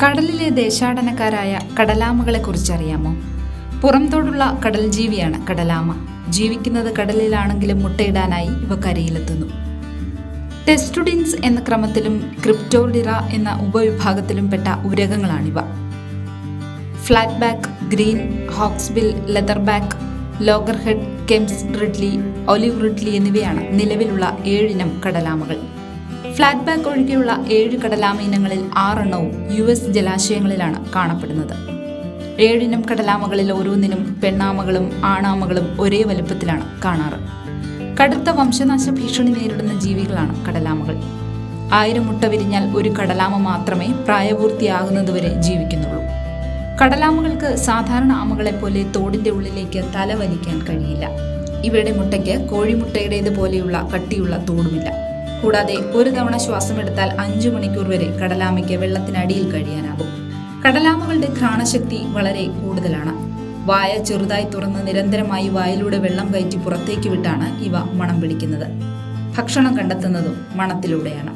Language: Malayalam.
കടലിലെ ദേശാടനക്കാരായ കടലാമകളെ കുറിച്ചറിയാമോ? പുറംതോടുള്ള കടൽ ജീവിയാണ് കടലാമ. ജീവിക്കുന്നത് കടലിലാണെങ്കിലും മുട്ടയിടാനായി ഇവ കരയിലെത്തുന്നു. ടെസ്റ്റുഡിൻസ് എന്ന ക്രമത്തിലും ക്രിപ്റ്റോഡിറ എന്ന ഉപവിഭാഗത്തിലും പെട്ട ഉരകങ്ങളാണിവ. Flatback, green hawksbill, leatherback, loggerhead, Kemp's ridley, olive ridley എന്നിവയാണ് നിലവിലുള്ള 7 ഇനം കടലാമകൾ. ഫ്ലാറ്റ് ബാക്ക് ഒഴികെയുള്ള 7 കടലാമ ഇനങ്ങളിൽ 6 എണ്ണവും US ജലാശയങ്ങളിലാണ് കാണപ്പെടുന്നത്. 7 ഇനം കടലാമകളിൽ ഓരോന്നിനും പെണ്ണാമകളും ആണാമകളും ഒരേ വലുപ്പത്തിലാണ് കാണാറ്. കടുത്ത വംശനാശ ഭീഷണി നേരിടുന്ന ജീവികളാണ് കടലാമകൾ. 1000 മുട്ട വിരിഞ്ഞാൽ ഒരു കടലാമ മാത്രമേ പ്രായപൂർത്തിയാകുന്നതുവരെ ജീവിക്കുന്നുള്ളൂ. കടലാമകൾക്ക് സാധാരണ ആമകളെപ്പോലെ തോടിന്റെ ഉള്ളിലേക്ക് തല വലിക്കാൻ കഴിയില്ല. ഇവയുടെ മുട്ടയ്ക്ക് കോഴിമുട്ടയുടേതുപോലെയുള്ള കട്ടിയുള്ള തോടുമില്ല. കൂടാതെ ഒരു തവണ ശ്വാസമെടുത്താൽ 5 മണിക്കൂർ വരെ കടലാമയ്ക്ക് വെള്ളത്തിനടിയിൽ കഴിയാനാകും. കടലാമകളുടെ ഘ്രാണശക്തി വളരെ കൂടുതലാണ്. വായ ചെറുതായി തുറന്ന് നിരന്തരമായി വായിലൂടെ വെള്ളം കയറ്റി പുറത്തേക്ക് വിട്ടാണ് ഇവ മണം പിടിക്കുന്നത്. ഭക്ഷണം കണ്ടെത്തുന്നതും മണത്തിലൂടെയാണ്.